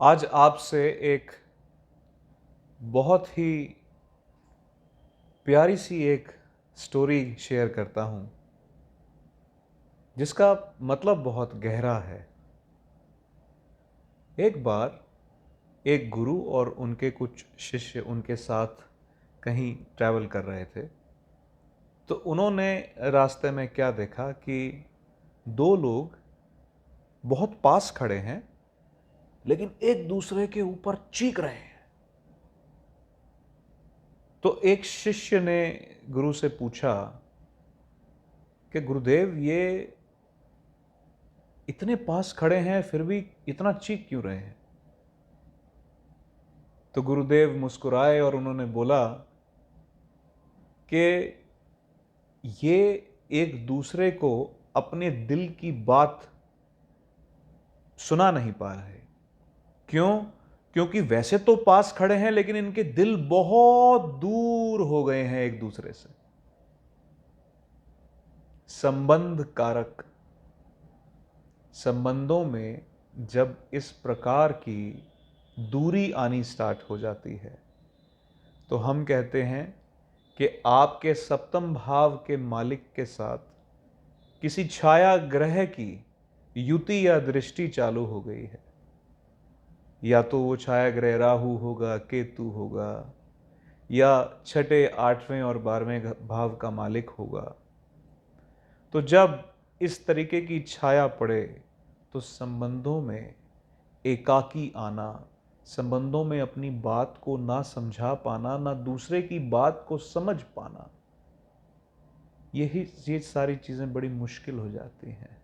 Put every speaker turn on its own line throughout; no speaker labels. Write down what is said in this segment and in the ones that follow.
आज आपसे एक बहुत ही प्यारी सी एक स्टोरी शेयर करता हूँ जिसका मतलब बहुत गहरा है। एक बार एक गुरु और उनके कुछ शिष्य उनके साथ कहीं ट्रैवल कर रहे थे। तो उन्होंने रास्ते में क्या देखा कि दो लोग बहुत पास खड़े हैं लेकिन एक दूसरे के ऊपर चीख रहे हैं। तो एक शिष्य ने गुरु से पूछा कि गुरुदेव, ये इतने पास खड़े हैं फिर भी इतना चीख क्यों रहे हैं? तो गुरुदेव मुस्कुराए और उन्होंने बोला कि ये एक दूसरे को अपने दिल की बात सुना नहीं पा रहे। क्यों? क्योंकि वैसे तो पास खड़े हैं लेकिन इनके दिल बहुत दूर हो गए हैं एक दूसरे से। संबंध कारक। संबंधों में जब इस प्रकार की दूरी आनी स्टार्ट हो जाती है तो हम कहते हैं कि आपके सप्तम भाव के मालिक के साथ किसी छाया ग्रह की युति या दृष्टि चालू हो गई है। या तो वो छाया ग्रह राहु होगा, केतु होगा, या छठे, आठवें और 12वें भाव का मालिक होगा। तो जब इस तरीके की छाया पड़े तो संबंधों में एकाकी आना, संबंधों में अपनी बात को ना समझा पाना, ना दूसरे की बात को समझ पाना, ये सारी चीजें बड़ी मुश्किल हो जाती हैं।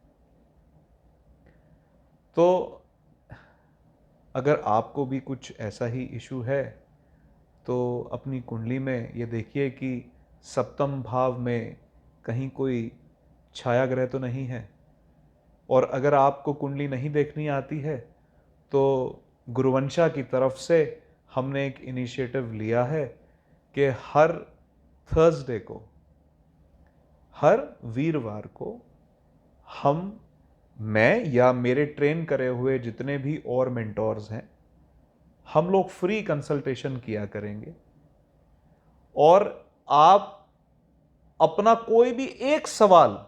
तो अगर आपको भी कुछ ऐसा ही इशू है तो अपनी कुंडली में ये देखिए कि सप्तम भाव में कहीं कोई छाया ग्रह तो नहीं है। और अगर आपको कुंडली नहीं देखनी आती है तो गुरुवंशा की तरफ से हमने एक इनिशिएटिव लिया है कि हर थर्सडे को, हर वीरवार को मैं या मेरे ट्रेन करे हुए जितने भी और मेंटोर्स हैं, हम लोग फ्री कंसल्टेशन किया करेंगे। और आप अपना कोई भी एक सवाल,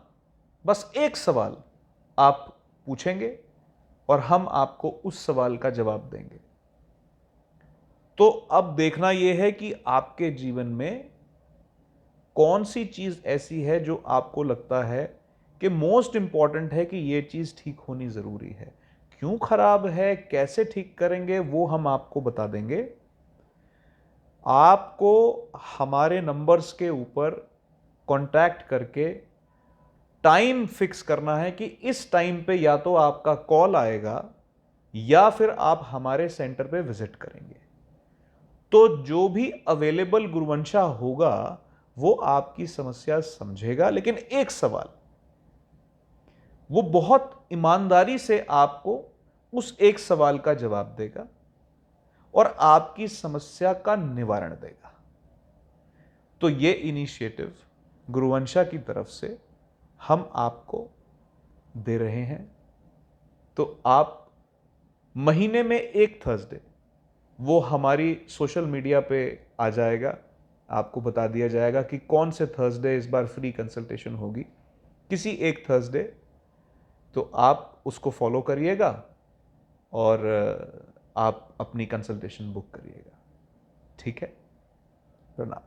बस एक सवाल आप पूछेंगे और हम आपको उस सवाल का जवाब देंगे। तो अब देखना यह है कि आपके जीवन में कौन सी चीज ऐसी है जो आपको लगता है कि मोस्ट इंपॉर्टेंट है कि यह चीज ठीक होनी जरूरी है। क्यों खराब है, कैसे ठीक करेंगे, वो हम आपको बता देंगे। आपको हमारे नंबर्स के ऊपर कांटेक्ट करके टाइम फिक्स करना है कि इस टाइम पे या तो आपका कॉल आएगा या फिर आप हमारे सेंटर पे विजिट करेंगे। तो जो भी अवेलेबल गुरुवंशा होगा वो आपकी समस्या समझेगा, लेकिन एक सवाल, वो बहुत ईमानदारी से आपको उस एक सवाल का जवाब देगा और आपकी समस्या का निवारण देगा। तो ये इनिशिएटिव गुरुवंशा की तरफ से हम आपको दे रहे हैं। तो आप महीने में एक थर्सडे, वो हमारी सोशल मीडिया पे आ जाएगा, आपको बता दिया जाएगा कि कौन से थर्सडे इस बार फ्री कंसल्टेशन होगी, किसी एक थर्सडे। तो आप उसको फॉलो करिएगा और आप अपनी कंसल्टेशन बुक करिएगा। ठीक है? प्रणाम।